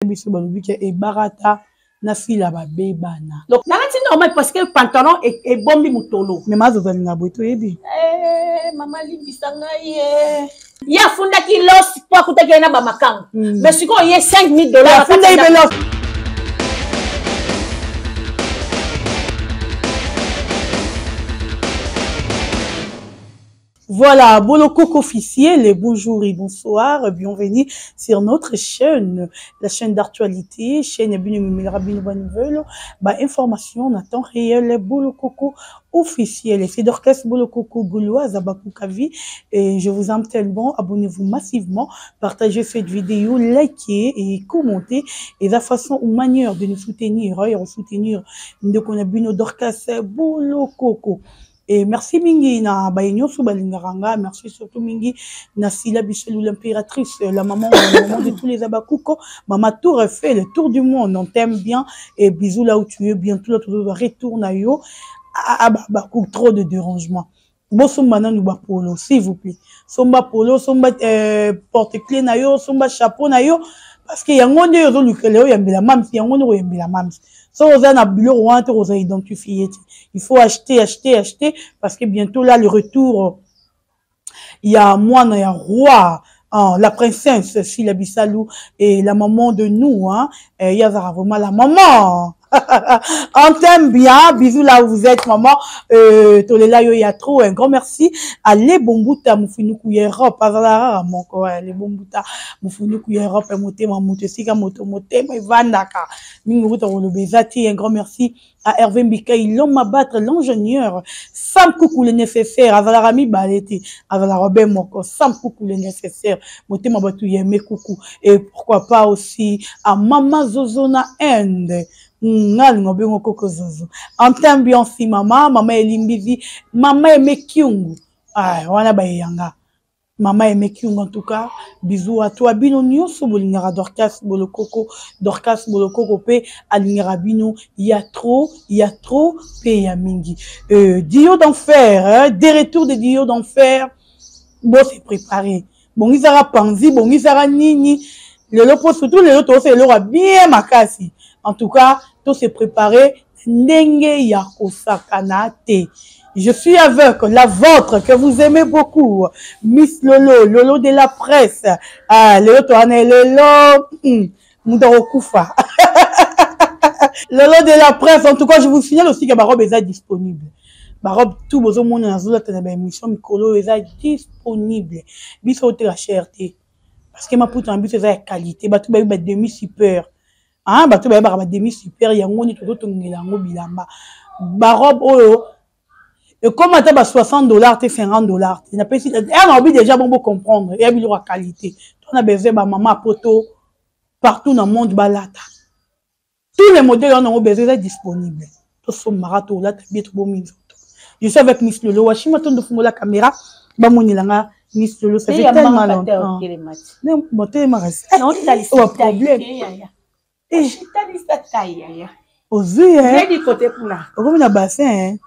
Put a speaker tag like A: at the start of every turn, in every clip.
A: biso balobiki e barata na fila ba bebana.
B: Donc nalati normal parce que pantalon et bombi mutolo.
A: Mais mazo zalinga boito yebi.
B: Mama libisa ngai ya funda ki los po kutaki na ba makam. Mais siko ye $5,000
A: funda ibe los. Voilà, Bolo Coco officiel, bonjour et bonsoir, bienvenue sur notre chaîne, la chaîne d'actualité, chaîne Nouvelle, information en temps réel, Bolo Coco officiel, c'est d'orchestre Bolo Coco Goulois, Zabakukavi, et je vous aime tellement, abonnez-vous massivement, partagez cette vidéo, likez et commentez, et la façon ou manière de nous soutenir, de qu'on a bu d'orchestre Bolo Coco. Et merci Mingi na baïnyo sou balingaranga, merci surtout Mingi na Sila Bichelu l'impératrice, la maman de tous les Abakuko, maman tout refait le tour du monde, on t'aime bien et bisous là où tu es, bientôt là tu retourne à yo, Abakou trop de dérangement. Bon somba na nuba polo, s'il vous plaît, somba polo, somba porte-clés na yo, somba chapeau na yo, parce que yango nde yozo lukele yo yambela mamsi, yango nde yambela mamsi. So, vous avez un bureau, vous avez identifié. Il faut acheter, parce que bientôt là, le retour, il y a moi, il y a roi, la princesse, Sila Bissalou, et la maman de nous, il y a vraiment la maman. On t'aime bien, bisous là où vous êtes, maman. Tolela yo ya trop, un grand merci. Allez, Bombuta, Moufinuku Europe, Azara, mon corps, les Bombuta, Moufinuku Europe, Motema, Motesika, Motema, Vandaka, Minguruta, Rolobezati, un grand merci à Hervé Mbika, l'homme à battre, l'ingénieur, sans coucou le nécessaire, Avalarami Baleti, Avalarobé Moko, sans coucou le nécessaire, Motema Batu Yeme coucou, et pourquoi pas aussi à Mama Zozona End. On t'aime bien si maman elimbizi, maman aime Kyungu. Ah, wana bayanga. Maman aime Kyungu en tout cas. Bisous à toi. Bino nyonso bolingara Dorcas Bolokoko, Dorcas Bolokoko pe alingara bino. Il y a trop pe ya mingi. Dio d'enfer, des retours de Dio d'enfer. Bon, c'est préparé. Bon, ils sera panzi, bon, ils sera nini. Le lopo surtout le loto c'est l'aura bien makasi. En tout cas, tout s'est préparé. Ndenge ya kosakanate. Je suis avec la vôtre que vous aimez beaucoup. Miss Lolo, Lolo de la presse. Ah, Lolo Toane, Lolo. Moudarokufa. Lolo de la presse. En tout cas, je vous signale aussi que ma robe est disponible. Ma robe, tout besoin de mon azula, t'as une émission, Mikolo est disponible. Biso te la cherté. Parce que ma poutre en but, c'est la qualité. Bah, tout va être demi-super. Ah, bah, tout va être demi-super. Il y a un monde qui est tout bilamba. Bah, robe, oh, et comme tu as $60, tu $50. Il n'a pas essayé. On a déjà bon pour comprendre. Il y a une qualité. On a besoin de maman poto partout dans le monde balata. Tous les modèles on a besoin d'être disponibles. Tous sont marathon là, tu bien trop bon. Je suis avec Miss Lolo. Washima ton de fumo la caméra. Bah mon ilanga Miss Lolo ça fait tellement longtemps. Non, bon t'es marré.
B: Non, tu as le
A: problème.
B: Eh, tu as le taille.
A: Aux yeux, hein.
B: J'ai dit côté pour là.
A: Comme un bassin, hein.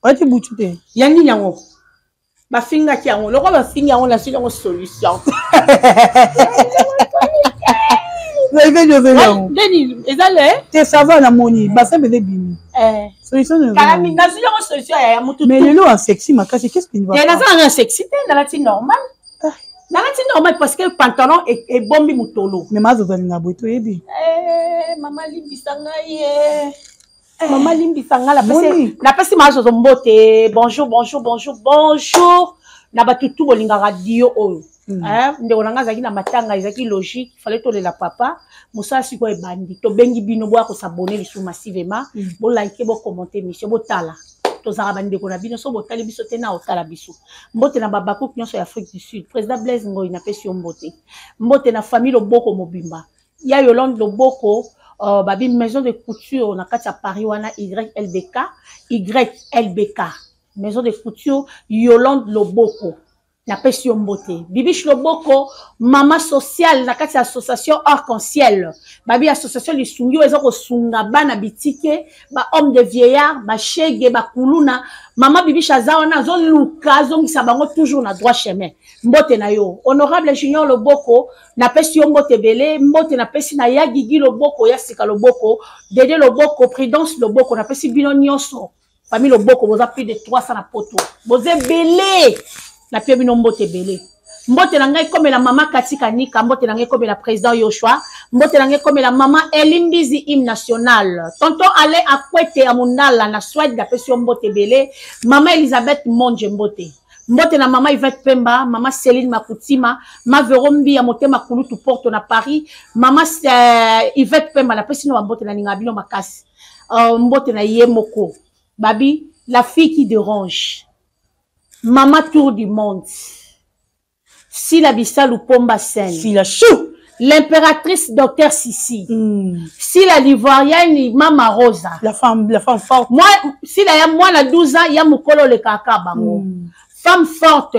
A: Ouais, tu bouges tout.
B: Yanni yango. Ma finga qui yango. Le roi ma finga on a su une solution. Denis, et ça là?
A: Tu ça va la moni. Bassin me débine. Solution de.
B: Car mi na su une solution ya mutu.
A: Mais le lot en sexy ma casse qu'est-ce qu'il va?
B: Il y a un sexy, dans la team normal. Dans la team normal parce que le pantalon est bombi mutolo.
A: Mais ma zozali na boito yebi.
B: Maman limbisanga ye. Maman limbisanga la pesi ma zozo mbote. Bonjour. Na batutu bolinga radio oyo. Ndeko nanga zaki na matanga ezaki logique, fallait toler la papa. Musa siko e bandi. To bengi bino boa ko s'abonner lisou massivement. Bo like bo commenter mission bo tala. Tozara bandeko na bino so botali biso te na otala biso mbote na babako nyonso ya Afrique du Sud président Blaise Ngoyi na pesi mbote na famille Loboko Mobimba ya Yolande Loboko babi maison de couture na kati ya Paris wana YLBK maison de couture Yolande Loboko na pesi yo mbote. Bibiche Loboko, maman sociale, na kati association Arc-en-Ciel. Babi association li sungi yo ezako sunga bana bitike, ba homme de vieillard, ba chege, ba kuluna. Maman Bibiche azawana, zon luka, zon ki sabango toujours na droit chemin. Mbote na yo. Honorable Junior Loboko, na pesi yo mbote bele, mbote na pesi na ya Gigi Loboko, ya Sika Loboko, Dede Loboko, Prudence Loboko, na pesi bino nyonso. Famille Loboko, vous avez plus de 300 na poto. Vous avez belé. La pierre bino mbote belé. Mbote na ngai comme la maman Katika Nika, mbote na ngai comme la président Yoshua, mbote na ngai comme la maman Elimbizi hymne national. Tonton allait à Kwete à Mundala na Swed da pesi mbote belé. Maman Elisabeth Monje mbote. Mbote na maman Yvette Pemba, maman Céline Makutima, ma Verombi ya motema kulutu porte na Paris, maman Yvette Pemba na pesi no mbote na ningabino makasi. Mbote na Yemoko. Babi, la fille qui dérange. Maman tour du monde. Si la Bissa Lupomba Sen.
A: Si la chou.
B: L'impératrice docteur Sissi. Si la Livoirienne Mama Rosa.
A: La femme forte.
B: Moi, si la moi la 12 ans, il y a Mukolo le kaka bango. Femme forte.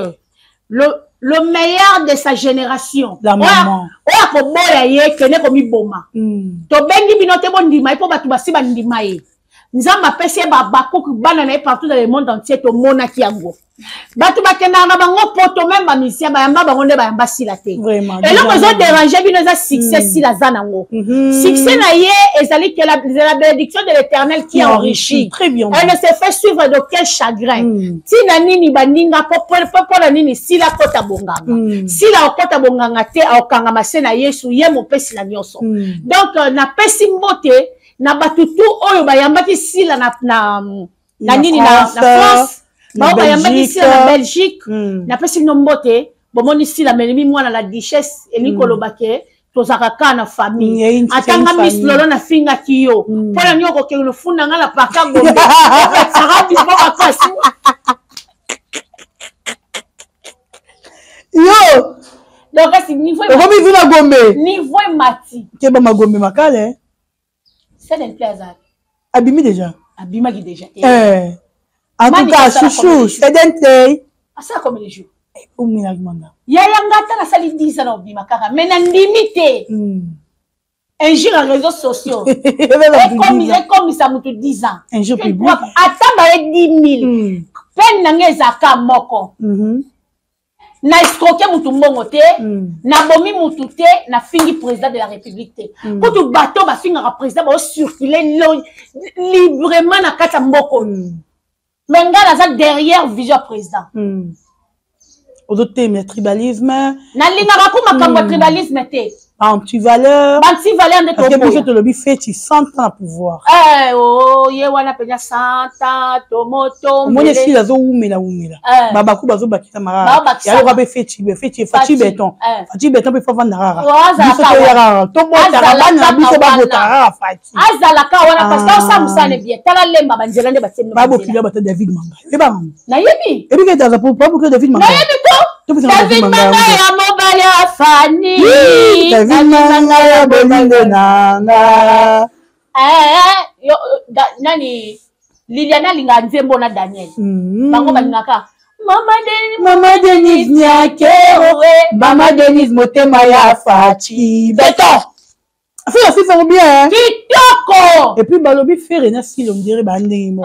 B: Le meilleur de sa génération.
A: La maman.
B: Oya ko boya ye kene ko mi boma. To bengi binote bon ndima ipo batu basiba ndima ye. Nzamba pesi bakoku bana na partout dans le monde entier to mona kiango. Batu bakenda na bango poto même ba misia ba yamba bango nde ba yamba sila te.
A: Vraiment.
B: Et là ils ont dérangé bino za succès si la zanango. Succès na ye ezali que la bénédiction de l'Éternel qui enrichit.
A: Très bien.
B: Elle ne se fait suivre de quel chagrin. Si na nini bandinga popo na nini si la kota bonganga. Si la kota bonganga te akanga masena Yesu ye mo pesi la nyonso. Donc na pesi mbote na batutu oyo bayambaki sila na nini na France ba bayambaki sila na Belgique na pesi nombote bomoni sila melimi mwana la duchesse elikolo bake tozaka na famille atanga Miss Lolo na finga kiyo pona nyoko ke no funda ngala paka gombe sarabi baba kasi
A: yo
B: donc c'est niveau mati
A: ke ba magombe makale.
B: C'est d'un plaisir.
A: Abimi déjà.
B: Abima qui déjà.
A: En tout cas, chouchou, c'est d'un thé.
B: Ah, ça comme les jours.
A: Où m'y a demandé.
B: Yaya ngata na sali 10 ans Abima kaka. Mais na limité. Un jour en réseaux sociaux. Et comme ça m'a 10 ans.
A: Un jour public.
B: Attends, bah 10 000. Peine na ngezaka moko. Na escroqué mutu mbongo te, na bomi mutu te, na fingi président de la République te. Pour tout bateau, ba fingi président, ba circuler librement na kata mboko. Mais nga na derrière vision président.
A: Aux autres thèmes, le tribalisme.
B: Na linga bakuma kamba tribalisme te.
A: Anti-valeur.
B: Anti-valeur de
A: parce que pour que le fait, tu 100 ans à pouvoir.
B: Oh, ye wana penya 100 ans, tomoto.
A: Moi, je suis là, oumela. Babakou, bazo bakita mara. Ya lo fait, fati béton. Fati béton, peut faire vendre rara. Biso yara. Tomo tarabana, biso babo tarara fati.
B: Azalaka wana parce que ça musane bien. Tala lemba banzela nde batemno.
A: Babo kila bata David Manga. Eba.
B: Na yebi.
A: Ebi ke daza pour que David Manga.
B: Na yebi to. David Manga ya mobali afani.
A: David Manga ya bolingo nanga.
B: Nani Liliana linga nzembo na Daniel. Bango balingaka.
A: Mama Denise Nyake. Mama Denise motema ya fati. Béton. Fait ça bien.
B: Kitoko.
A: Et puis balobi faire une style on dirait bandé mo.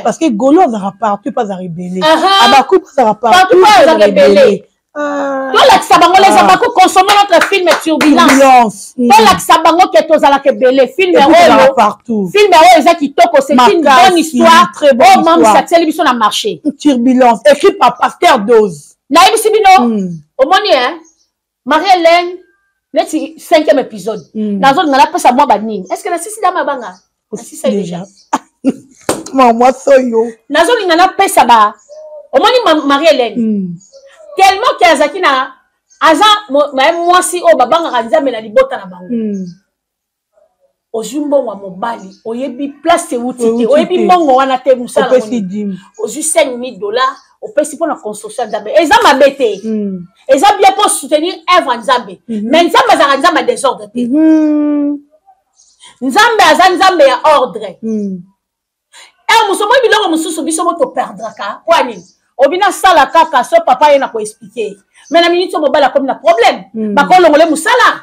A: Parce que Golo ça partout pas à rebeller. Abakou pas à partout
B: pas à rebeller. Toi la sabango les abakou consommer notre film Turbulence. Toi la sabango que tozala ke belé film rolo
A: partout.
B: Film rolo eza kitoko c'est une bonne histoire.
A: Très bonne histoire.
B: Même ça c'est l'émission na marché.
A: Turbulence écrit par Pasteur Dose.
B: Na ebisi bino. Omoni hein. Marie-Hélène Let's 5e épisode. Dans zone ngala pesa moi banini. Est-ce que la sisi dama banga? Aussi ça déjà.
A: Moi soyo.
B: Na zone ngala pesa ba. Omoni Marie-Hélène. Tellement que azaki na aza moi si o babanga kanzambe na libota na bango. Ozumbo wa mobali, oyebi place utite, oyebi mbongo wana te musala ngoni. Ozu $5,000, opesi pour la construction nzambe. Eza mabete. Eza bien pour soutenir œuvre nzambe. Mais nzambe za nzambe désordre te. Nzambe aza nzambe ya ordre. Musomo biloko mususu biso moto perdra ka. Kwani? obina sala kaka so papa ye na ko expliquer mais na minute mobala comme na problème bakolongole musala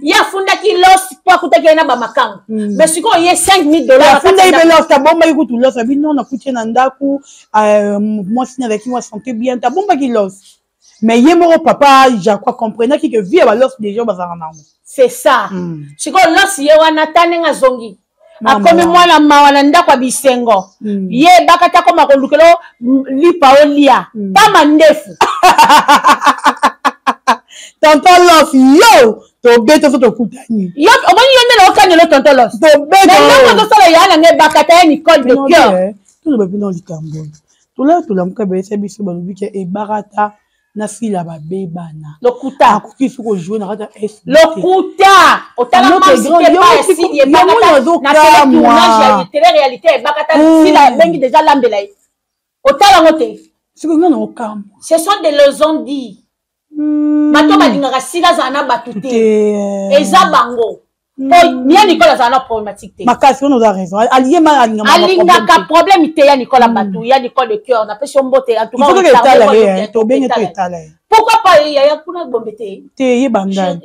B: ya funda ki los po akutaki na ba makango mais siko ye $5,000
A: funda ibe los ta bomba ikutu los abi non na kutie na ndaku moi sina avec moi santé bien ta bomba ki los mais ye moko papa je crois comprenait que vie ba los des gens bazana nango
B: c'est ça siko los ye wana tanenga zongi akomi mwana mawana ndako bisengo ye bakata ko makondukelo lipa olia tama ndefu
A: tonton los yo to beto so to kutani
B: yo omoni yende na okanyelo tonton los
A: to beto
B: mais non to sala yana nge bakata ya Nicole de cœur
A: tout le babino likambo to la mukabe se biso balubi ke e barata na fila ba bebana
B: lokuta
A: akoki fuko jouer na rata es
B: lokuta otala masike pa si ye bakata na fela tournage ya télé réalité bakata fila bengi déjà lambela otala ngote
A: siko ngana okam
B: ce sont des leçons dit bato balingaka sila zana batute eza bango Nia Nicolas a une problématique.
A: Ma casse, on a raison.
B: Alingaka problème te ya Nicolas Batou, ya Nicole de cœur, na pesi ombote en tout cas. Pourquoi pas ya kuna bombete?
A: Te ye bandal.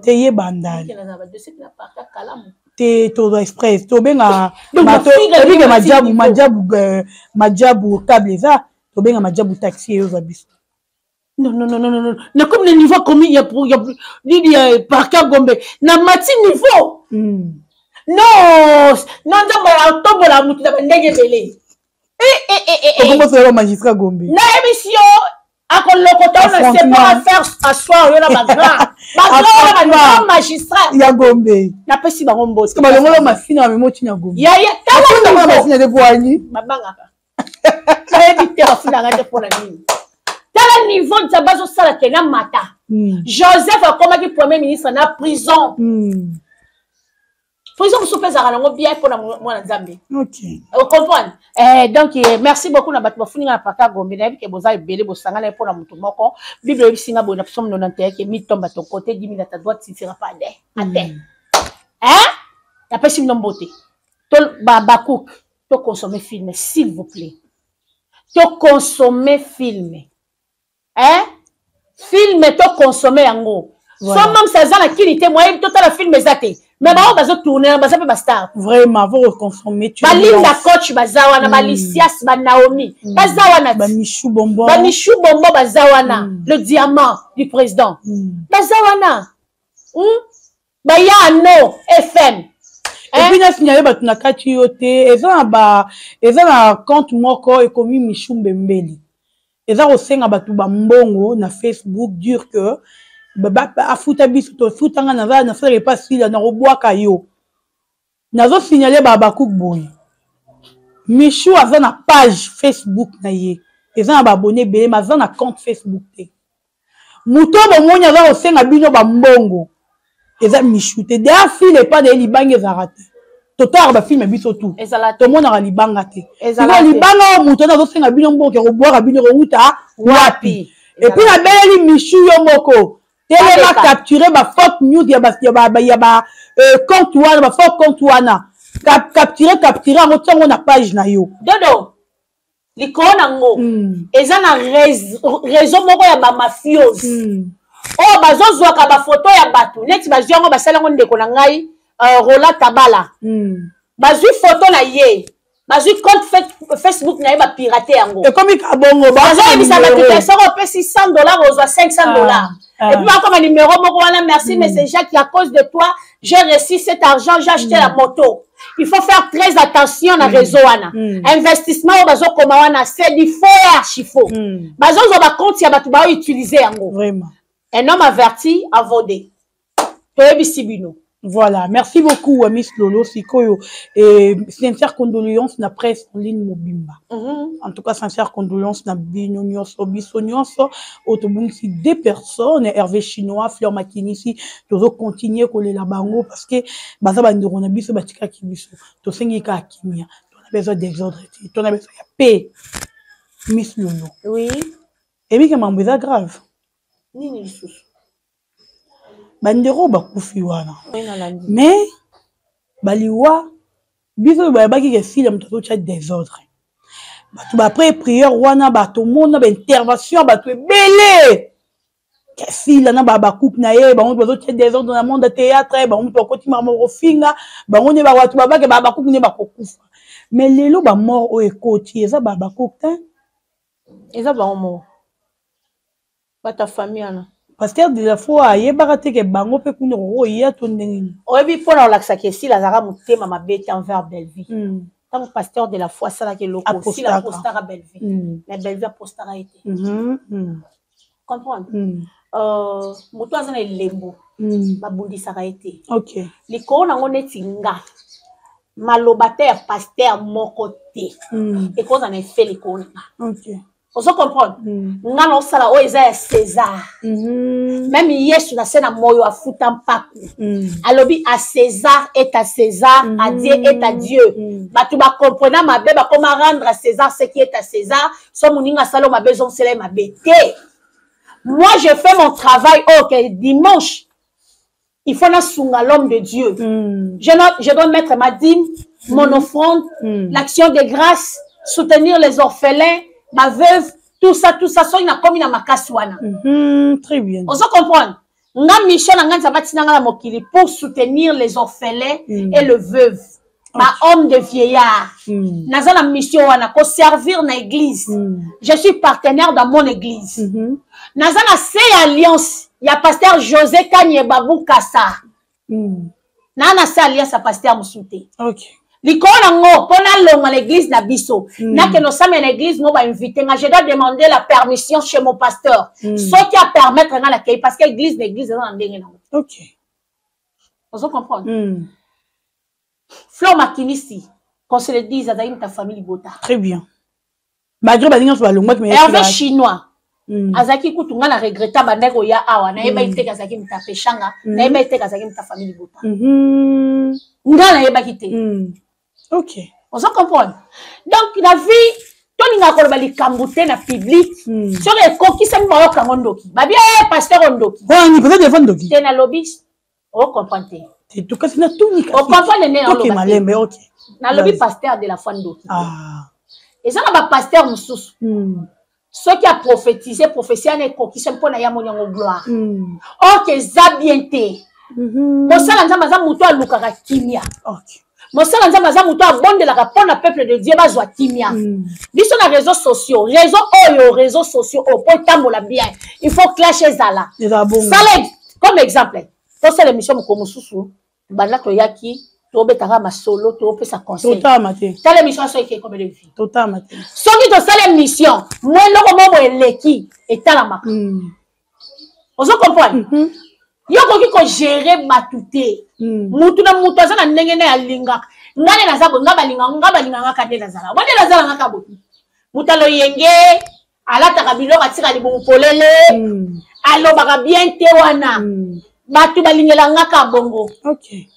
A: Te ye bandal. Te todo express. To benga bato, ebiga majabu câble za, to benga majabu taxi yo zabiso.
B: Non. Na comme le niveau comme il y a pour par cas Gombe. Na mati niveau. Non, dans tombe la mutu da ndenge belé.
A: Comment ça va magistrat Gombe?
B: Na émission à kon lokota on ne sait pas faire asseoir yo na bagra. Bagra magistrat.
A: Ya Gombe.
B: Na pesi ba ngombo.
A: Parce que ba longola mafina me moti na Gombe.
B: Ya tala
A: mafina de boani.
B: Mabanga. Ça évite la fina ngate pour la nuit. Dans le niveau de sa base au salaire qui est mata. Joseph a comme premier ministre en prison. Prison vous soupez à la bien pour la moi Zambie.
A: Ok.
B: Vous comprenez? Donc merci beaucoup na batma funi na paka Gombe na que boza ebele bosanga na pour la mutu moko. Bible bi singa bona psom 91 que mi tombe à ton côté 10 000 à ta droite si sera pas de. Attends. La personne nomboté. Tol bakouk to consommer film s'il vous plaît. To consommer film. Film to consommer yango. So même ça za la qualité moyen total film ezate. Mais ba bazo tourner ba ça star.
A: Vraiment vous consommer tu.
B: Ba Linda coach bazawana ba Lisias ba Naomi. Bazawana
A: ba Michou Bonbon.
B: Ba Michou Bonbon bazawana le diamant du président. Bazawana. Ba Yano FM.
A: Et puis na signalé ba tuna kati yote eza na compte moko ekomi Michou Mbembeli. Eza osenga batu ba mbongo na Facebook dire que afuta biso to futanga na fere pas sila na robwaka yo nazo signaler bakouk boy Michou aza na page Facebook na ye eza na ba abonné belé maza na compte Facebook te muto bomoni aza osenga bino ba mbongo eza Michou te da file pas de libanga za raté totar ba film biso tout to mona libanga te libanga muto na zo senga bino mbongo ko boira bino ruta wapi et puis la belle Michou yo moko télé va capturer ba fake news ya ba compte wana ba fake compte wana capturer on na page na yo
B: dodo likona ngo eza na réseau moko ya ba mafiosi bazozwa ka ba photo ya batu neti baziongo basala ngo ndeko na ngai Rola Tabala bazui photo na ye bazui compte Facebook na ye ba pirater yango
A: et comme ka bongo
B: bazoi bisa ba tutesa ko pesi $100 ozwa $500 et puis comme un numéro moko wana merci mais c'est Jacques à cause de toi j'ai reçu cet argent j'ai acheté la moto. Il faut faire très attention à réseau wana investissement bazo koma wana c'est du faux archifaux bazo ba compte ya batu ba utiliser yango
A: vraiment
B: un homme averti a vaudé toyebisibino.
A: Voilà, merci beaucoup, Miss Lolo Sikoyo. Et sincère condoléances na presse en ligne Mobimba. En tout cas, sincère condoléances na Binyonyos, Obisonyos, Autobunsi, des personnes, Hervé Chinois, Fleur Makinisi, tozo continuer coller la bango parce que baza bandorona biso batika kibiso. To sengika akimia. On a besoin d'exordre, on a besoin de paix. Miss Lolo.
B: Oui.
A: Et bien, comment c'est grave?
B: Nini sous.
A: Bandero bakufi wana mais baliwa biso bayabaki ke fille mutato cha désordre après prière wana bato mona ba intervention bato ebele kasi la na ba coupe na ye ba on bazo tie des ordres dans le monde de théâtre ba on to koti mama rofinga ba on ne ba watu ba ba ba coupe ne ba kokufa mais lelo ba mort o ekoti eza ba coupe ta
B: eza ba mort ba ta famille ana
A: pasteur de la foi yebaka te ke bango pe kuna ro ya to ndenge
B: oyebi pona olakisa ke si lazara mutema mabete envers Belleville tant pasteur de la foi ça là que loko si la postara Belleville mais Belleville postara été comprendre moto azana elembo babundisaka été
A: OK
B: likolo nango neti nga maloba te ya pasteur moko te ekoza na efe likolo
A: OK
B: ozo comprendre nga na osala oyo eza ya César même Yesu na se na moyo afuta mpaku alobi à César et à César à Dieu et à Dieu bato ba comprendre mabe ba koma rendre à César ce qui est à César so moninga salo mabe zon sele mabe te moi je fais mon travail OK dimanche il faut na sunga l'homme de Dieu je dois mettre ma dîme mon offrande l'action de grâce soutenir les orphelins ma veuve, tout ça, so il a comme une makaswana.
A: Très bien.
B: On se comprend. Nga mission nga nzabati nga la mokili pour soutenir les orphelins et le veuve. Ma homme de vieillard. Naza la mission wana ko servir na église. Je suis partenaire dans mon église. Naza na C alliance. Il y a pasteur José Kanye Babou Kassa. Na C alliance à pasteur Moussouté.
A: OK.
B: Likona ngo pona longa l'église na biso na que nous sommes en église ngo ba inviter je dois demander la permission chez mon pasteur ce qui a permettre nga la kay parce que l'église na ndenge na
A: OK
B: vous comprenez Flo Makinisi qu'on se le dise à ta famille bota
A: très bien malgré baninga so balongwa mais
B: Hervé chinois azaki kutunga na regretta bandeko ya awa na yeba iteka azaki mtapeshanga na yeba iteka azaki mta famille bota ngala yeba kite
A: OK.
B: On se comprend. Donc, la vie, tout le monde a likamboute na public. Sur les coquilles, c'est moi qui mondoki. Bah bien, pasteur ondoki.
A: Oh, ni peut-être devant doki.
B: T'es na lobby. On comprend.
A: C'est tout cas c'est na tout ni.
B: On comprend le nez en
A: lobby. OK, malem, mais OK.
B: Na lobby pasteur de la foi ndoki.
A: Ah.
B: Et ça na ba pasteur mususu. Ceux qui a prophétisé, prophétie na coquilles, c'est pour na ya monyango gloire. OK, ça bien té. Pour ça la nzamba za muto alukaka kimia.
A: OK.
B: Mosala nzamba za muto abondelaka pona peuple de Dieu bazwa kimia. Biso na réseaux sociaux au point tambola bien. Il faut clasher zala. Salé comme exemple. Pour cette émission mukomususu banda to yaki to betaka masolo to pesa conseil.
A: Totamate.
B: Telle émission so qui comme de vie.
A: Totamate.
B: Soki to sala émission, moi loko mobo eleki etalamaka. Ozo comprendre? Yoko ki gérer matute. Mutu na mutu azana ndenge na yalinga. Ngane na zabo ngabalinga ngakade na zala. Wande na zala ngakabo. Mutalo yenge alata kabilo katika libu polele. Alo baka bien te wana. Batu balingela ngaka bongo.
A: OK.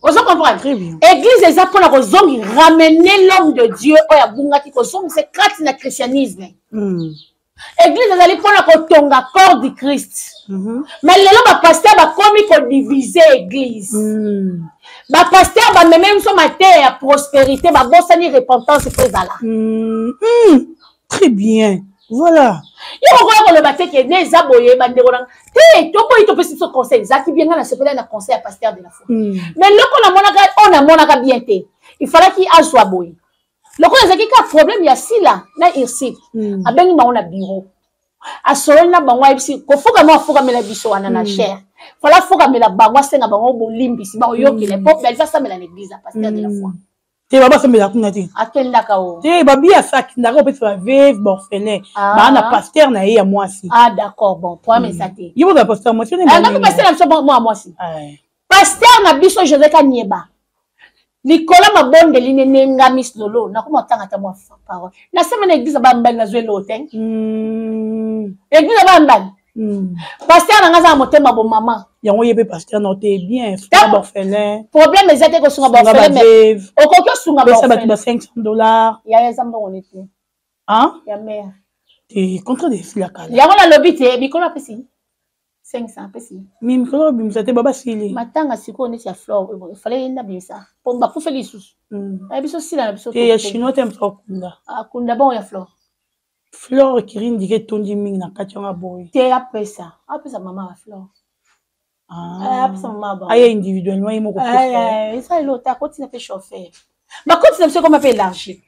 B: Vous comprenez?
A: Très bien.
B: Église les apôtres ko zongi ramener l'homme de Dieu oya bunga ki ko zongi c'est carte na christianisme. Église ezali pona ko tonga corps du Christ. Mais lelo ba pasteur ba komi ko diviser église. Ba pasteur ba même so maté ya prospérité ba bosani repentance présala.
A: Très bien. Voilà.
B: Yo ko le baté ke ne zaboye bandeko nang. Te to boy to pesi so conseil zaki bien na sepela na conseil à pasteur de la foi. Mais loko na monaka bien te. Il fallait qu'il azwa boy. Loko zaki ka problème ya sila na irsi. Abengi ba on bureau. Asolna bangwa ibisi ko fuka mo fuka mela biso wana na cher. Fala fuka mela bangwa senga bango bolimbi si ba oyokile pop belle ça mela l'église à pasteur de la foi.
A: Te baba sembela kuna te.
B: Akenda ka o.
A: Te babi afaki ndako pe sa veuve orphelin. Ba na pasteur na ye ya mwasi.
B: Ah d'accord bon point mais ça te.
A: Yo ba pasteur mwasi ne.
B: Ah na pasteur na so moi mwasi. Pasteur na biso José Kanyeba. Nicolas mabonde line nenga Miss Lolo na kuma tanga ta moi parole. Na sema na église ba mbali na zwe loten. Église ba mbali. Pasteur na ngaza motema bo mama.
A: Yango yebe pasteur no te bien frère orphelin.
B: Problème ezate ko sunga ba orphelin mais okoko sunga ba orphelin.
A: Ça $500.
B: Ya ezamba onete.
A: Hein?
B: Ya mère.
A: Te contre des filles la kala.
B: Yango na lobby te bikola pesi. 500 pesi.
A: Mimi quand bimisa te baba sili.
B: Matanga siko neti ya fleur. Il fallait yenda bimisa. Pour ba pour faire les sous. Na biso sila na biso.
A: Et ya chinois te msa kunda.
B: Ah kunda bon ya fleur.
A: Fleur qui rindike tondi mingi na kati nga boy.
B: Te apesa. Apesa maman la fleur. Ah. Apesa maman ba.
A: Aye individuellement il moko
B: faire. Et ça l'autre continue à chauffer. Ma continue à comme appelle élargi.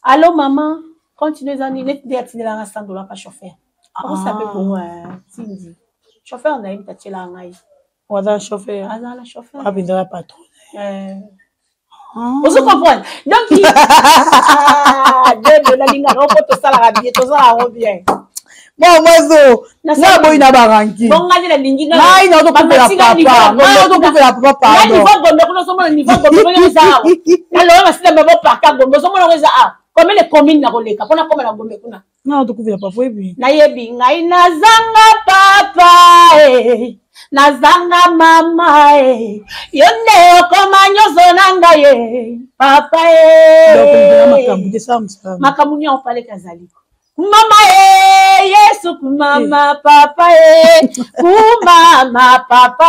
B: Allô maman, continue à net de attirer la $100 pas chauffeur. On s'appelle pour moi Cindy. Chauffeur na une tati la ngai.
A: Waza chauffeur.
B: Aza la chauffeur.
A: Ah bindra patron.
B: Vous comprenez? Donc de la ligne on peut ça la rabie, tout ça la bien.
A: Moi mozo. Na boy na baranki.
B: Bon ngani la lingi na.
A: Ngai na to kupela papa. Ngai to kupela papa.
B: Na niveau gombe kuna somo niveau gombe za. Alors on sila babo paka gombe somo na za. Comme les communes na koleka pona comme na gombe kuna.
A: Na to kupela papa ebi.
B: Na yebi ngai nazanga papa nazanga mama yonde okoma nyozo nanga papa
A: donc
B: makambu ni on parle kazali mama Yesu mama papa mama papa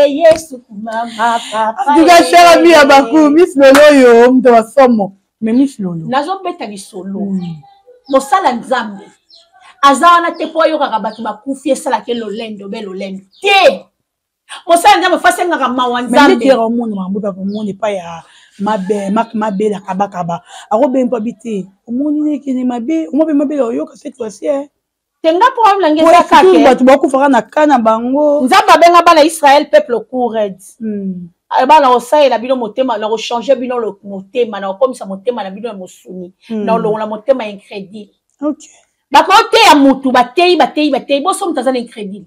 B: Yesu mama papa
A: tu ga cher ami ya baku miss lolo yo mto wa somo mais miss lolo
B: nazo beta li solo mosala nzambe azawana te po yo kaka batu bakufi esala ke lolendo be lolendo te mosala nzambe fase ngaka mawa nzambe
A: mais te ra monde mambo pa monde pa ya mabe la kaba ako ben pa bité omoni ne kene mabe omo mabe yo ka cette fois-ci
B: tenga problème ngeza kake
A: batu bakufa na kana bango
B: nzambe benga bana Israël peuple coured bana osaela bino motema na changer bino le motema na komisa motema na bino ya mosuni na longola motema incrédule.
A: OK
B: bakote ya mutu batei boso mutazana incrédule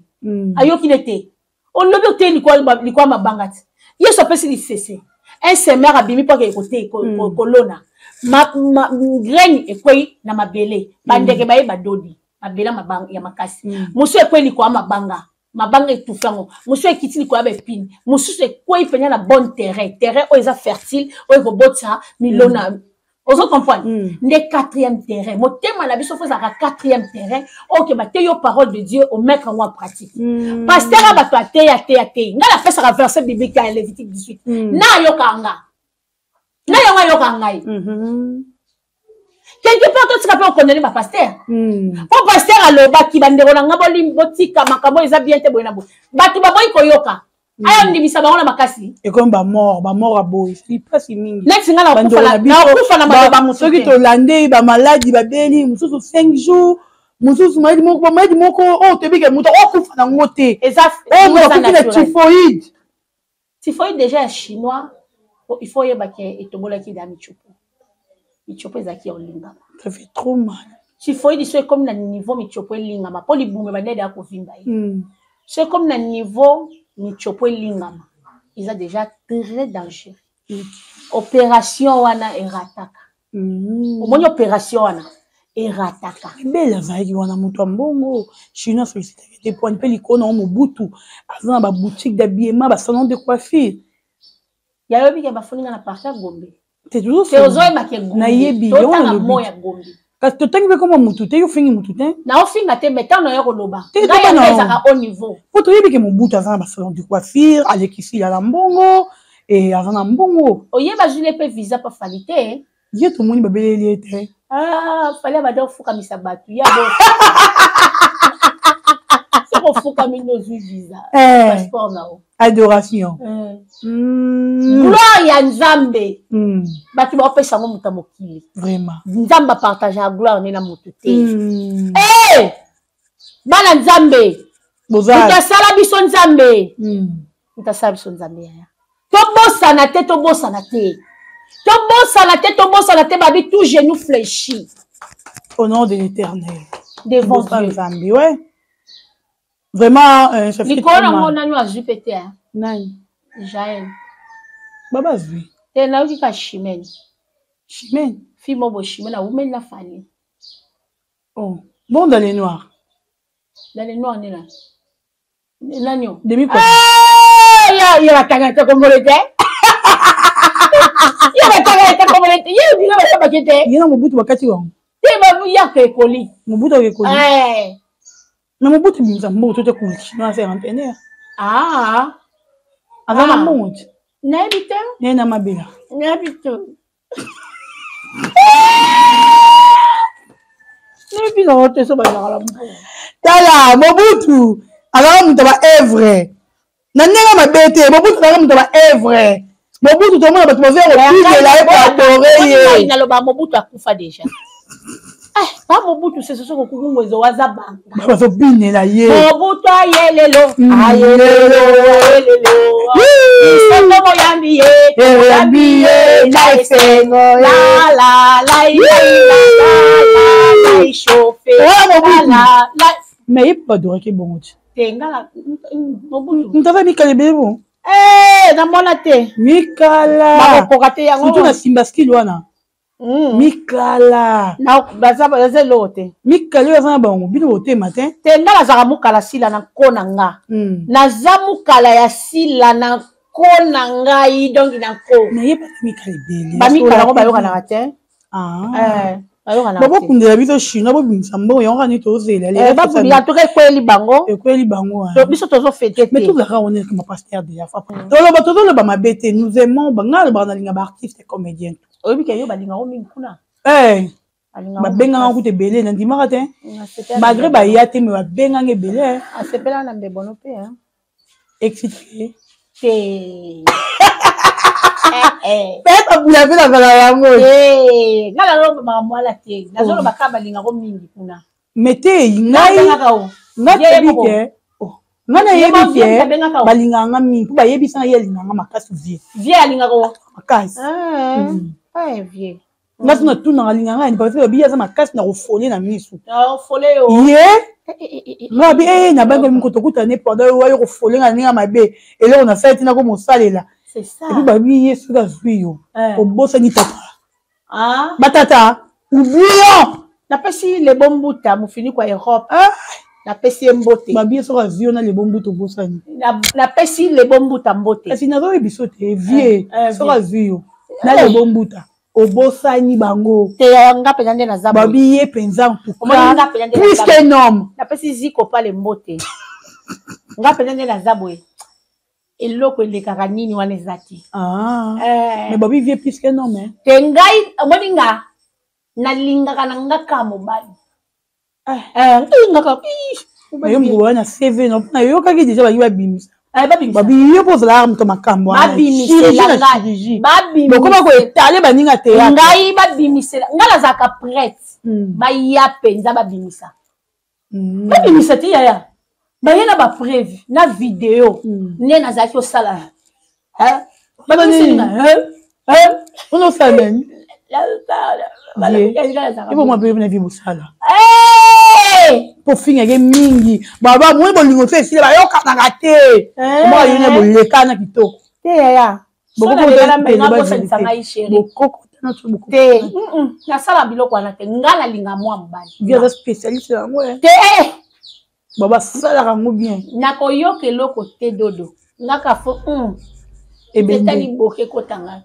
B: ayoki nete on lobi ote likwa mabangati yeso pesi li cesse un semer abimi pa ke kote kolona graine ekwei na mabele bandeke baye badodi mabela mabanga ya makasi musu ekwei likwa mabanga etufango musu ekiti likwa bepine musu ekwei penya na bon terrain oza fertile ko botsa milona. Vous comprenez? Les quatrième terrain. Mon thème à biso faut ça quatrième terrain. OK, bah te yo parole de Dieu au mettre en pratique. Pasteur a battu te. Nga la fait ça verset biblique à Lévitique 18. Na yo kanga. Quelque part tu capable connaître ba pasteur. Pour pasteur a loba ki bandero na ngaboli botika makabo eza bien te boyena bo. Batu ba boy koyoka. Ayo ndimisa bango na makasi
A: et comme ba mort a boy c'est pas si mingi
B: next nga na kufa na ba musu
A: soki to landé ba maladie ba beli mususu 5 jours mususu maladie moko oh te bike muto okufa na ngote
B: typhoïde déjà chinois il faut yeba ke etobola ki da michopo ezaki olinga
A: ça fait trop mal
B: typhoïde c'est comme na niveau michopo elinga ma poli bume ba ndeda ko vimba c'est comme na niveau michopo lingama ils a déjà très dangereux opération wana erataka omoni opération wana erataka
A: bela vaiki wana mutu ambongo chinois félicité te point pe likona o mobutu azana ba boutique d'habillement ba salon de coiffure
B: ya yobi ke ba foninga na parka gombe
A: c'est toujours
B: c'est ozoe ba ke gombe
A: na yebi
B: yo na moya gombe
A: parce que tu as comme mutu te yo fingi mutu te
B: na ofinga te metano yo koloba
A: ngai
B: ya ezaka au niveau
A: faut to yebi ke mobutu azana ba salon de coiffure alekisi ya mbongo et azana mbongo
B: oyeba jule pe visa pa falite
A: ye to moni babeleli te
B: fallait ba fuka misabatu ya bo c'est pour fuka mino visa passeport na
A: adoration
B: gloire ya nzambe batu ba pesa ngo muta mokili
A: vraiment
B: nzamba partager la gloire na mutu te bana nzambe utasala biso nzambe utasala biso nzambe ya tobosana te babi tout genou fléchi
A: au nom de l'Éternel
B: devant Dieu
A: Zambie ouais vraiment ça fait
B: trop mal on a nous azui pété
A: nani
B: Jaël
A: baba zui
B: te na uki ka chimene fi mobo chimene na women la fali
A: oh bon dans les noirs
B: nena nanyo
A: demi quoi
B: ya la tangata komolete ya la tangata komolete ya bila ba bakete
A: yena mobutu wakati wangu
B: te ba ya ke koli
A: mobutu ke koli Mais mon bout, tu me dis, tout est cool. Chinois, c'est rentenaire.
B: Ah.
A: Avant la monte.
B: N'habite.
A: N'a ma belle.
B: N'habite. N'habite dans votre so bazala.
A: Tala, Mobutu. Alors, on t'a vrai. Nanera ma bête, Mobutu, on t'a vrai. Mobutu, tout le monde va te faire au plus de la époque.
B: Il n'a pas Mobutu à Koufa déjà. Pas Mobutu, c'est ce que vous avez Wazabanga.
A: Mobutu, la yé.
B: Mobutu, ayelelo. Ayelelo, ayelelo. C'est le moyambié. Moyambié, la efengo. La, la, la, la, chauffé. La, la.
A: Mais il n'y a pas de qui bon.
B: Tenga, Mobutu.
A: Nous t'avons mis calébé bon.
B: Eh, dans mon athée.
A: Mikala. Surtout na Simbaski, Luana. Mikala.
B: Na baza lote.
A: Mikala yaza bango bino ote matin.
B: Tenga la zaramukala sila na kona nga. Na zamukala ya sila na kona nga idongi na ko.
A: Na yeba Mikala bele.
B: Ba Mikala ko bayoka na kate.
A: Ah.
B: Bayoka na.
A: Babo kundela biso chino bo bimsambo yonga ni tozela le.
B: Babu ya toke kweli bango.
A: Kweli bango.
B: To biso tozo fêter.
A: Mais tout le on est comme pasteur de la foi. Tolo ba mabete nous aimons bangal ba na linga ba artiste comédien.
B: Oyebi ke yo balinga o mingi kuna.
A: Babenga nga kuti belé na ndimaka te. Malgré ba ya te me babenga nga belé.
B: Asepela na mbebono pe hein.
A: Excité.
B: Te.
A: Peut-être vous l'avez dans la yango.
B: Ngala lo ba mwala te. Nazolo baka balinga ko mingi kuna.
A: Mete ngai. Ngate bike. Ngana yebi ke balinga nga mingi. Ba yebi sana yelinga nga makasi vie.
B: Vie alinga ko
A: makasi.
B: Vie.
A: Nasi na tuna alinga nga ni parce que biya za makasi na rofolé na misu.
B: Na rofolé yo.
A: Ngabi na bango mkoto kutane pendant yo rofolé nga ninga mabe. Et là on a fait na ko mosalela.
B: C'est ça.
A: Et puis babi yesu ga zuyo. O bossa ni tata.
B: Ah.
A: Batata. Oublions.
B: Na pesi le bombuta mu fini kwa Europe. Na pesi mbote.
A: Babi yesu ga zuyo na le bombuta bossa ni.
B: Na pesi le bombuta mbote.
A: Kasi na zo ebisote vie. So ga zuyo. Na le bombuta. Obosani bango.
B: Te nga pena nde na zabo.
A: Babi ye penza en tout cas. Plus qu'un homme.
B: Na pesi ziko pa le mbote. Nga pena nde na zabo. Eloko elekaka nini wana ezati.
A: Mais babi vie plus qu'un homme.
B: Te ngai moninga na lingaka na ngaka mobali. Ngaka.
A: Yo mbo na CV no na yo kaki déjà babi babimisa. Babi yo pose la arme to makambo.
B: Babimisela ngai. Babimisela.
A: Bokoma ko etale baninga te ya.
B: Ngai babimisela. Ngala zaka prête. Ba ya penza babimisa. Babimisa ti ya. Ba yena ba preuve na vidéo. Ne na zaki osala. Babimisela.
A: On a fait même.
B: Il
A: faut moi na vie musala. Pour finir avec mingi baba moi bolingo te sila ba yoka na gate moi yone boleka na kitoko
B: te ya
A: boko
B: na menga bosa disanga isheri
A: boko na tu boko
B: te na sala biloko na te ngala linga mwa mbali
A: bien spécialiste yango
B: te
A: baba sala rango bien
B: na koyoka eloko te dodo ngaka fo ebetali boke kotanga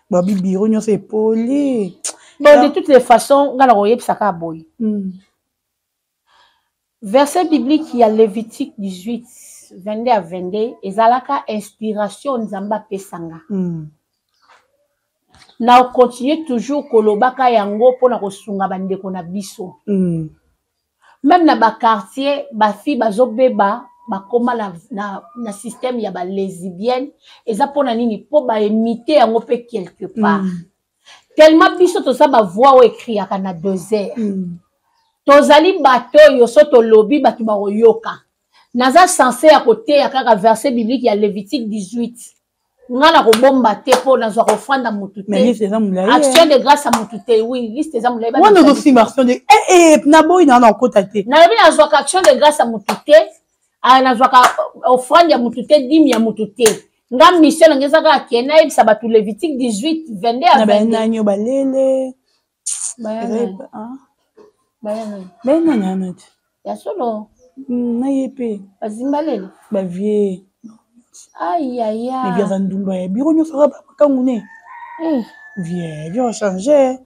A: babi biro nyonso epoli.
B: Bon, de toutes les façons, verset biblique, il y a Lévitique 18, 22 à 22, et zalaka inspiration nzamba pesanga. Na continue toujours kolobaka yango pona kosunga bandeko na biso. Même na ba quartier, ba fi bazobeba bakoma na système ya ba lesbienne, eza pona nini po ba imiter yango pe quelque part. Tellement biso to sa ba voix o écrit aka na 2 heures. Tozali bato yo soto lobby batu ba yoka. Naza censé à côté ya kaka verset biblique ya Lévitique 18. Ngana ko bomba te po na zo ko fanda mutute. Action de grâce à mutute oui, liste des amulai ba.
A: On a aussi marché de na boy na kota te.
B: Na bi na zo action de grâce à mutute, na zo ka offrande ya mutute dim ya mutute. Nga mission ngeza ka kena ibisa batu Lévitique 18 22 à 22
A: na nyo balele bayana
B: ya solo
A: na yepe
B: bazimbalele
A: ba vie
B: aïe aïe
A: mais bien za ndumba ya biro nyo saka bakangu ne vie changer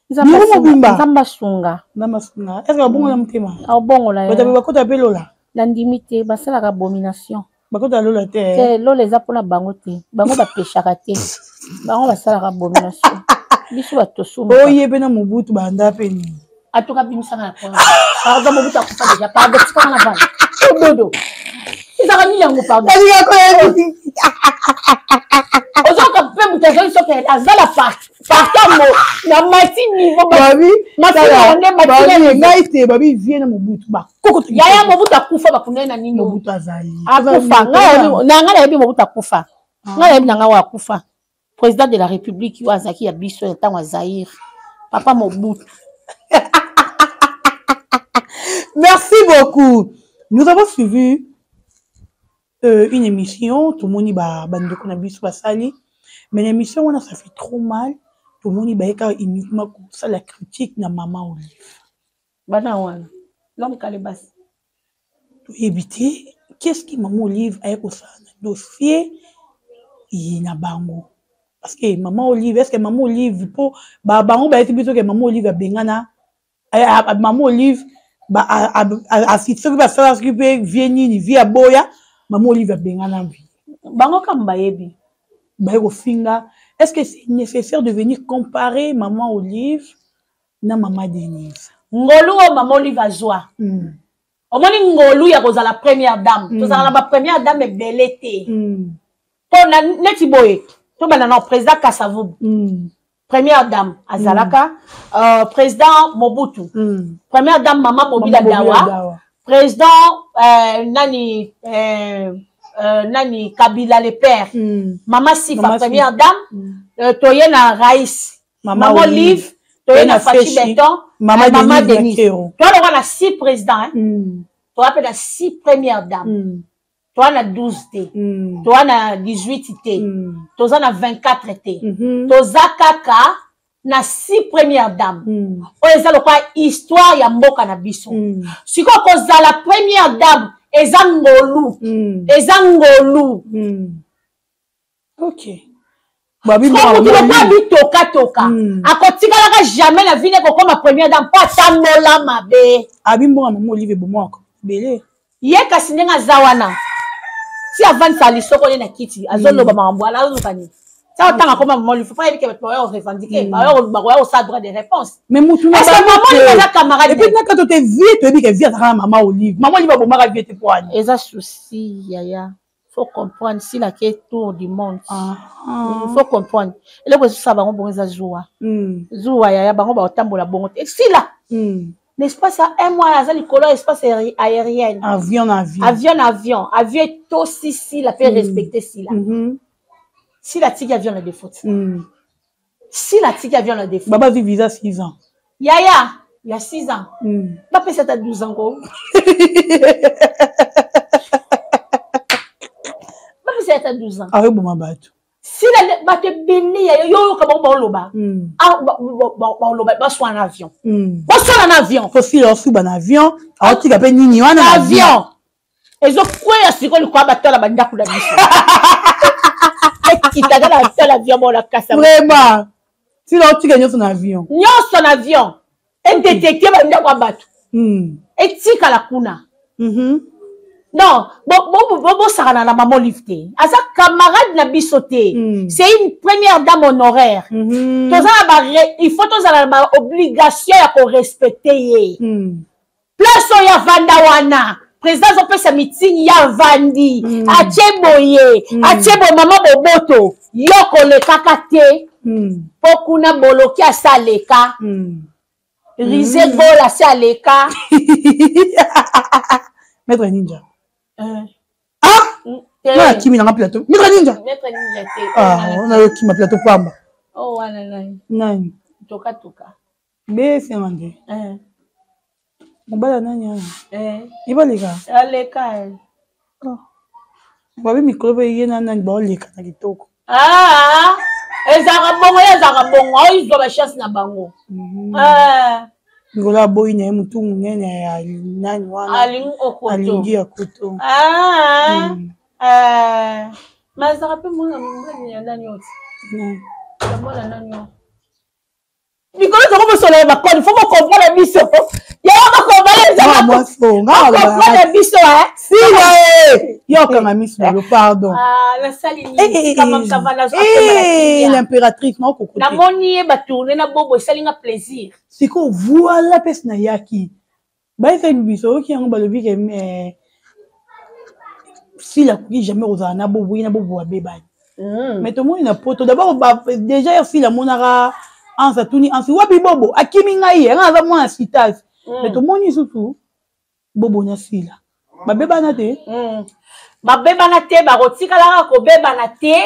B: Nzamba sunga.
A: Est-ce que bon la mutema?
B: Ah bon la.
A: Bakota pe lola.
B: Landimité, basala abomination.
A: Bakota lola te.
B: Te lola eza pona bango te. Bango ba pechaka te. Bango basala abomination. Biso ba tosuma.
A: Oye pe na Mobutu banda pe ni.
B: Atoka bimisa na kwa. Pardon Mobutu akufa déjà. Pardon tika na bana. Ododo. Izaka ni yango pardon. Ozoka pe mutazo soke azala partamo na mati niveau
A: babi
B: mati
A: ngaite babi vie na Mobutu ba koko
B: yaya Mobutu akufa bakunda na nini
A: Mobutu azali
B: akufa ngala yebi Mobutu akufa ngala yebi nanga wa akufa président de la République wazaki ya biso ntango Zaïre papa Mobutu.
A: Merci beaucoup. Nous avons suivi une émission, tout le monde va sali, mais l'émission, ça fait trop mal. Tout le monde va uniquement comme ça la critique de maman Olive.
B: Banawana, l'homme Kalebas.
A: Pour éviter, qu'est-ce que maman Olive a écouté dans le dossier, il y a bango. Parce que maman Olive, est-ce que maman Olive, pour bango, bah, c'est plutôt que maman Olive a bengana, maman Olive, bah, a cité que va faire ce qui peut venir, via boya. Maman Olive a bien en vie.
B: Bango kambayebi.
A: Bayo finga. Est-ce que c'est nécessaire de venir comparer maman Olive na maman Denise?
B: Ngolu o maman Olive a joie. Omoni ngolu ya koza la première dame. To za la première dame est belete. To na neti boye. To bana na président Kasavubu. Première dame Azalaka, président Mobutu. Première dame maman Mobila Dawa. Président Nani Kabila le père. Maman Sifa première dame. Toyena Raïs. Maman Olive. Toyena Fachi Beton. Maman Denise. Toi on a 6 présidents. Toi on a 6 premières dames. Toi on a 12 T. Toi on a 18 T. Toi on a 24 T. Toi Kaka na 6 premières dames. Oeza lo kwa histoire ya mboka na biso. Siko koza la première dame ezangolu. Ezangolu.
A: OK.
B: Babi mo toka. Akotika la jamais la vie ko comme première dame pas tamola mabe.
A: Abi mo maman Olive bomoko. Belé.
B: Ye kasinenga zawana. Si avant ça lisoko na kiti azolo ba mambwala azokani. Ça autant comme maman, il faut pas éviter que tu revendiquer. Alors, ça droit de réponse.
A: Mais Moutou,
B: est-ce que maman est la camarade?
A: Et puis, quand tu es vieux, tu dis que vieux, ça maman Olive. Maman Olive va vous marier tes poids.
B: Et ça, souci, Yaya. Il faut comprendre si la quête tour du monde. Il faut comprendre. Et là, ça va, on va jouer. Zoua, Yaya, on va tambour la bonne. Et si là, l'espace à un mois, ça, l'école, espace aérien.
A: Avion.
B: Avion, tout si, la fait respecter si là. Si la tigre avion le défaut. Si la tigre avion le défaut.
A: Baba vit visa 6 ans.
B: Yaya, il y a 6 ans. Papa c'est à 12 ans. Papa c'est à 12 ans.
A: Avec bon bateau.
B: Si la bateau béni yo comme bon loba. Ah bon loba ba soit en avion. Ba soit en avion.
A: Faut si leur sous ban avion, a tigre pe nini wana
B: avion. Ezo quoi ya siko le kwa bateau la banda kula biso.
A: Vraiment. Si l'on tu gagnes son avion.
B: Son avion. Et détecter et tika la kuna. Non, bon, ça la maman lifté. À sa camarade n'a bisoté. C'est une première dame honoraire. Il faut tous avoir obligation à respecter. Place ya vandawana. Président on peut sa meeting ya vandi acheboye achebo maman boboto yoko le kakate pokuna boloki asaleka rize gola saleka
A: Maître Ninja na kimi na plateau Maître Ninja on a qui ma plateau pamba
B: oh wana
A: nani
B: toka
A: be c'est ngande Mbala nani iba leka
B: aleka
A: babi micro yena nani ba leka na kitoko
B: ezaka bongo izo ba chance na bango
A: ngola boy na mutu munene ya nani wana alingi ya koto
B: mazaka pe mwana mbani ya nani oti mwana nani Nicolas, tu vas soleil, il faut comprendre la mission. Il y a un combat, comprendre la mission, hein?
A: Si, il y a un mission, pardon.
B: Ah, la saline,
A: l'impératrice, non, Coco.
B: La monnaie, batourne, na bobo, ça a plaisir.
A: C'est quoi, voilà, personne yaki. Bah, c'est une mission qui est en bas de vie, si la couille jamais aux ana bobo, na bobo, bébé. Mais tout le monde, il a poto. D'abord, déjà, si la monara, en sa tourni, en si wabi bobo, a kimingaïe, en a moins citage. Mais tout le monde, il surtout, bobo na si là. Ba bébé na te.
B: Ba bébé na te, ba rotika la ko bébé na te.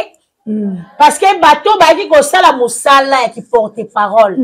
B: Parce que bateau, ba dit ko sala musala qui porte parole.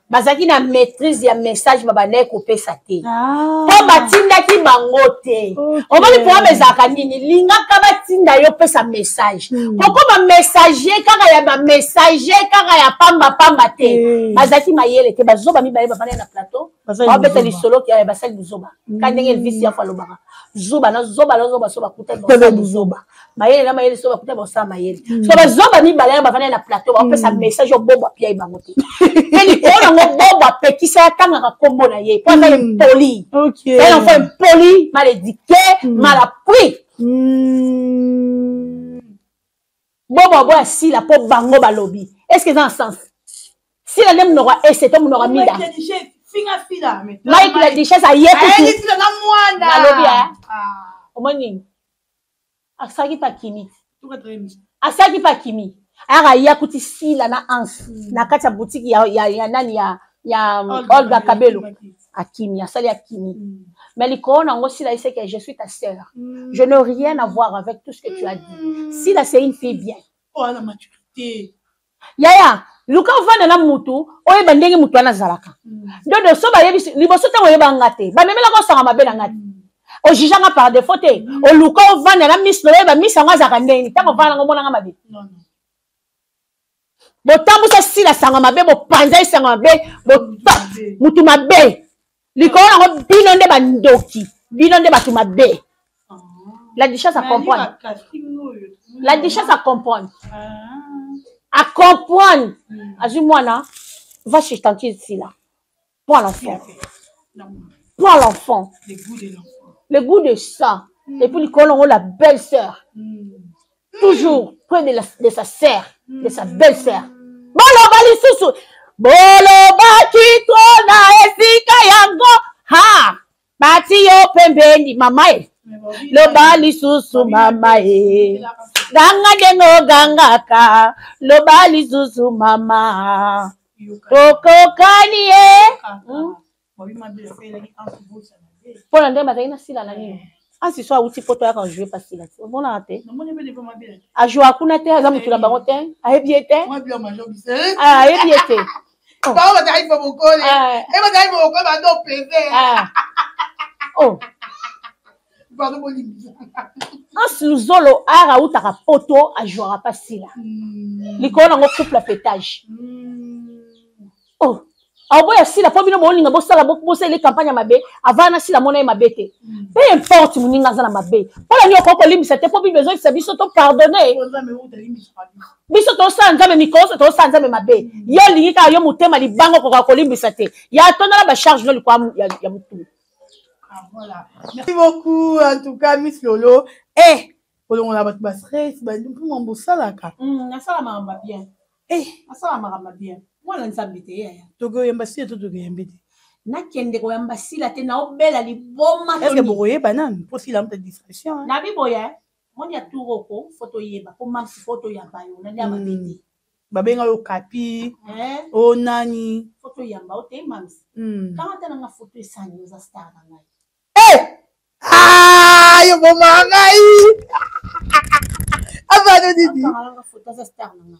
B: Bazaki na maîtrise ya message ba bana ko pesa te. Po batinda ki bangote. On va lui pour mezaka nini, linga ka batinda yo pesa message. Poko ba messager kaka ya ba messager kaka ya pamba te. Bazaki mayele te bazoba mi ba bana na plateau. Ba beta li solo ki ya basali buzoba. Ka ndenge elvis ya falo baka. Zoba na zoba soba kuta zoba. Mayele na mayele soba kuta bosa mayele. So bazoba mi ba bana na plateau ba pesa message yo bobo pia ibangote. Eli ko bobo petit ça tanga kombo na ye pour faire poli. OK. C'est un enfant poli, mal éduqué, mal appris. Bobo si la pauvre bango balobi. Est-ce que dans un sens? Si la nem n'aura et cet homme n'aura mis là. Mike la déchet ça y est tout. Elle est dans moi là. Balobi hein. Au moins ni. Asaki pa kimi. Asaki pa kimi. Ara ya kuti si la na ans na kati ya boutique ya nani ya Olga Kabelo akimi asali akimi mais l'icône en aussi là c'est que je suis ta sœur, je n'ai rien à voir avec tout ce que tu as dit. Si là c'est une fille bien,
A: oh la maturité
B: yaya luka vana na mutu oye bandenge mutu ana zalaka donc so ba yebi liboso tango yeba ngate ba memela ko sanga mabe na ngate o jijanga par défaut te o luka vana na miss no yeba miss anga zaka ndeni tango vana ngomona nga mabe. Non. Botambu sa si la sanga mabe bo panza sanga mabe bo mutu mabe likona ngo bino nde bandoki bino nde batu mabe. La duchesse à comprendre. La duchesse à comprendre. À comprendre. Azumwana va chez tante ici là. Pour l'enfant. Pour l'enfant. Le goût de ça. Et puis likona ngo la belle sœur. Toujours près de sa sœur, de sa belle sœur. Boloba lisusu boloba kitona esika yango ha bati yo pembeni mamae loba lisusu mamae ganga dengo gangaka loba lisusu mama kokokani pour la ndema taina sila na nini asi so uti poto ya kan jouer pas sila bon na te a jouer kuna te azamu tula bango te a ebiete a ebiete
A: ba ba dai fo bokole e ba dai bokole ba do pv
B: oh
A: ba do bolimbi
B: asi zolo ara utaka poto a jouer pas sila likona ngo couple pétage oh aboya sila po bino bolinga bosala bosala les campagnes mabe avant na sila mona mabete peu importe muninga za na mabe pola nyo koko limbisa te po bi besoin de biso to pardonner biso to sanza me mikoso to sanza me mabe yo lingika yo mutema libango ko limbisa te ya tona ba charge no likwa ya mutu.
A: Voilà, merci beaucoup en tout cas Miss Lolo on a battu stress ba pour mon bosala ka
B: na sala mamba bien na sala mamba bien. Moi, je ne sais pas.
A: Togo yambasi to togo yambete.
B: Na kende ko yambasi la te na obela li boma.
A: Est-ce que boye banane pour si la petite discrétion.
B: Na bi boye. On y a tout roko photo yeba pour mam photo yamba yo na ya mabedi.
A: Babenga yo kapi. O nani
B: photo yamba o te mam. Quand tu na photo esani za star na ngai.
A: Yo boma ngai. Aba didi.
B: Na photo za star na ngai.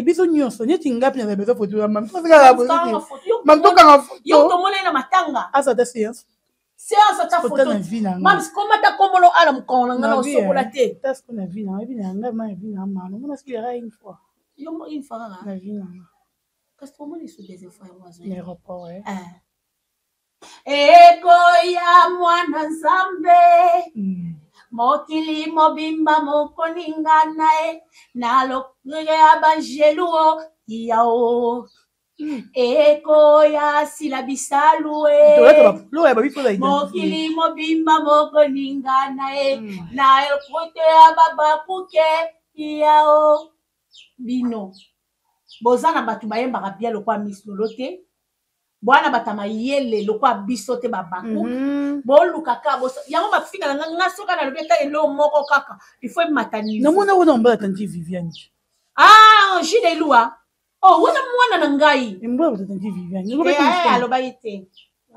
A: Biso nyonso nyeti ngapi na bezo photo ya mam toka la positive mam toka na photo
B: yo to mona na matanga
A: asa ta séance
B: ta photo
A: na vie na
B: mam koma ta komolo ala mkona ngana sokola te
A: tas ko na vie na nga vie na mano mona sila une fois
B: yo une fois
A: na vie na
B: parce que comment les sous des fois oiseaux
A: l'aéroport
B: eko ya mwana nzambe mokili mobimba mokoningana nalo ya banjeluo yao Ekoya sila bisalue. Mokili mobimba mokoningana na elkote ababakuke yao bino. Bozana batu bayembaka bia lokwa Miss Lolo te. Bwana batama yele lokwa biso te babaku. Boluka ka boso. Yango mafika na nga soka na lobeta elo moko kaka. Il faut mataniser.
A: Namona wona mbala tanti Viviane.
B: Ah, jide lua. Oh, wona mwana na ngai.
A: Mbala tanti Viviane.
B: Aloba ite.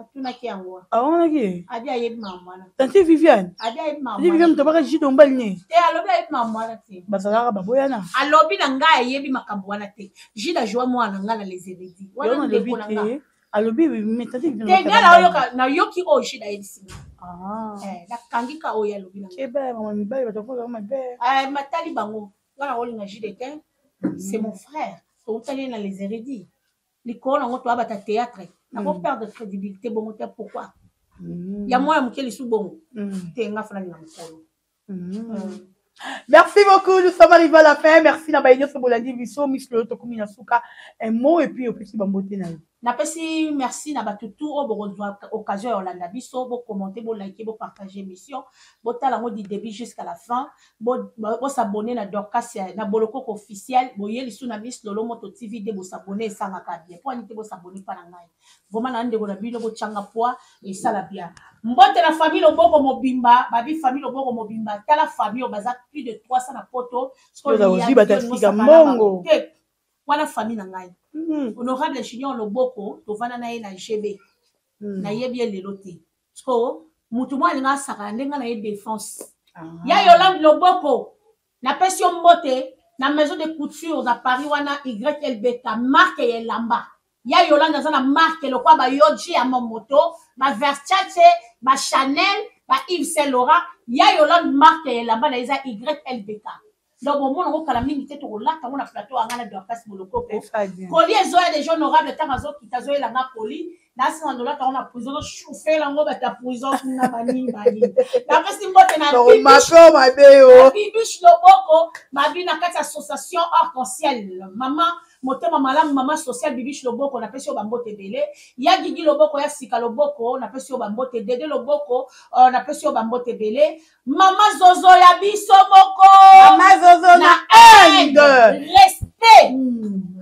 B: Atuna ki yango.
A: Ah, ona ki?
B: Adi ayeb mwana.
A: Tanti Viviane.
B: Adi ayeb mwana.
A: Tanti Viviane tabaka jide mbali ne.
B: Te alobi ayeb mwana te.
A: Basala baboyana.
B: Alobi na ngai ayebi makambo wana te. Jide joa mwana nga na les érudits. Wana ndeko na nga.
A: Alobi metati
B: ngala oyoka na yoki o shida yebisina na kangika o ya lobi na
A: keba mama mibali batakola mabe
B: matali bango ngala oli na jidete c'est mon frère to utali na les érudits likolo ngo to abata théâtre na ko perdre de crédibilité bongo te pourquoi ya moi mukeli su bongo te nga fana na mukolo.
A: Merci beaucoup, nous sommes arrivés à la fin. Merci Nabaïdio Sobolandi Bisso, Miss Lolo Tokumi Nasuka, un mot et puis au petit bamboté na.
B: Napesi merci na batutu o bokozwa occasion Yolanda Bisso, bo commenter, bo liker, bo partager émission, bo tala mo du début jusqu'à la fin, bo s'abonner na Dorcas na Boloko officiel, bo yeli su na Miss Lolo Moto TV de bo s'abonner ça nga ka bien. Pour nité bo s'abonner pa na ngai. Vraiment na ndeko na bino bo changa poa et ça la bien. Mbote la famille Loboko Mobimba, babi famille Loboko Mobimba, tala famille o baza plus de 300 na poto,
A: ce qu'on a batafika mbongo.
B: Wana famille na ngai. Honorable Junior Loboko to vana na ye na GB na yebi lelo te sko mutu mwa linga saka ndenga na ye défense ya Yolande Loboko na pesio mbote na maison de couture na Paris wana YLBK marque ye lamba ya Yolande za na marque lokwa ba yoji ya momoto ba Versace ba Chanel ba Yves Saint Laurent ya Yolande marque ye lamba na eza YLBK. Donc, au moment où on a mis une tête au lac, on a plateau à la Dorcas Moloko. Coli et Zoé des gens honorables, tant à qui t'a Zoé la Napoli, là, c'est dans on a prison, chauffé la ngoba ta prison, na mani, mani. La personne qui m'a dit, ma bibiche Loboko, ma vie n'a qu'à association arc-en-ciel. Maman, motema malamu mama social bibiche Loboko, on a pêché au bambote belé. Ya Gigi Loboko, ya Sika Loboko, on a pêché au bambote Dédé Loboko, on a pêché au bambote belé. Maman Zozo ya biso Boko.
A: Maman Zozo na aide.
B: Respect.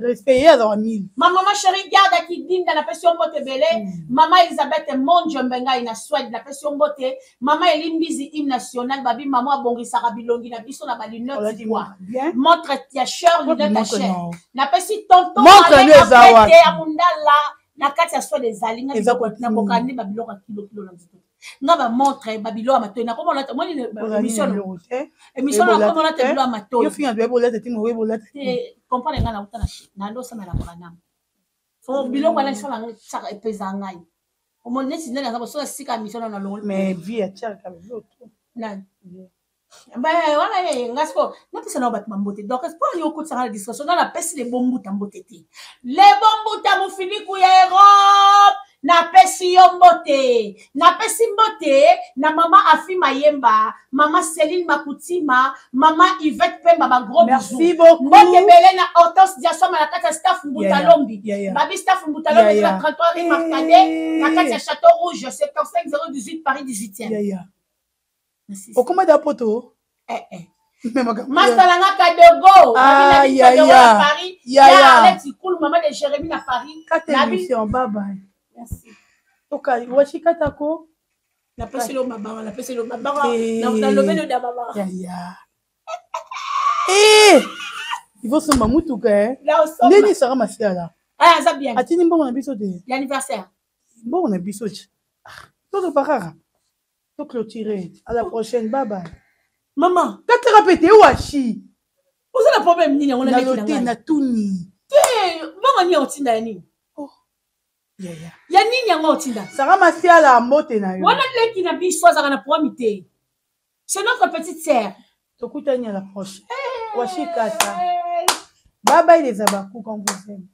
A: Respect, ya dans 1000.
B: Ma maman chérie garde à qui dîne dans la passion bote belé. Maman Elisabeth Monjo Mbenga ina Suède la passion bote. Maman Elimbizi hymne national babi maman Bongi Sarabilongi na biso na bali note d'Ivoire. Montre tia cheur lui de ta chair. Na pesi tonton
A: montre zawa.
B: Ya mundala na kati ya soit des alinga na bokani babilo ka kilo na nzito. Nga ba montre babilo amato na komo na moi émission na komo na tebilo amato.
A: Yo finga de bolete ti mo bolete.
B: Comprendre nga na utana na ndo sama na bana. So bilo wala sala saka epeza ngai. Omo neti nela ngabo so sika mission na longo.
A: Mais vie a tia ka l'autre.
B: Nan. Ba wala ngasko na pesa na bat mambote. Donc est pour yo ko tsanga discussion na la pesi les bombu tambote ti. Les bombu tamu finiku ya Europe. Na pesi yombote, na pesi mbote, na maman Afi Mayemba, maman Céline Makutima, maman Yvette Pemba, ba gros bisous.
A: Merci beaucoup.
B: Mbote Belé na Hortense Diasom na kata staff Mbutalombi. Babi staff Mbutalombi na 33 rue Marcadet, na kata Château Rouge, 75 018 Paris 18e.
A: Au comment d'apoto?
B: Master Langa Kadogo, Paris, Alex Koul, maman de Jérémy na Paris.
A: Émission, bye bye.
B: Merci.
A: Ok, voici Katako.
B: La peste le mabara, la peste le mabara. Na lobé le dababa.
A: Eh, il faut se mamoutou que. Neni sera ma fille là.
B: Ah, ça bien.
A: Atini bon on a biso de.
B: L'anniversaire.
A: Bon on a biso. Tout parara. Tout clôturer. À la prochaine, bye bye.
B: Maman,
A: t'as te répété washi.
B: Vous avez le problème ni on a
A: noté na tuni.
B: Eh, maman ni otinda ni. Ya nini yango otinda?
A: Sara Masiala mbote na yo.
B: Wana leki na biso azaka na proamité. C'est notre petite sœur.
A: Tokutani à la prochaine. Washi kata. Bye bye les abakou quand vous aimez.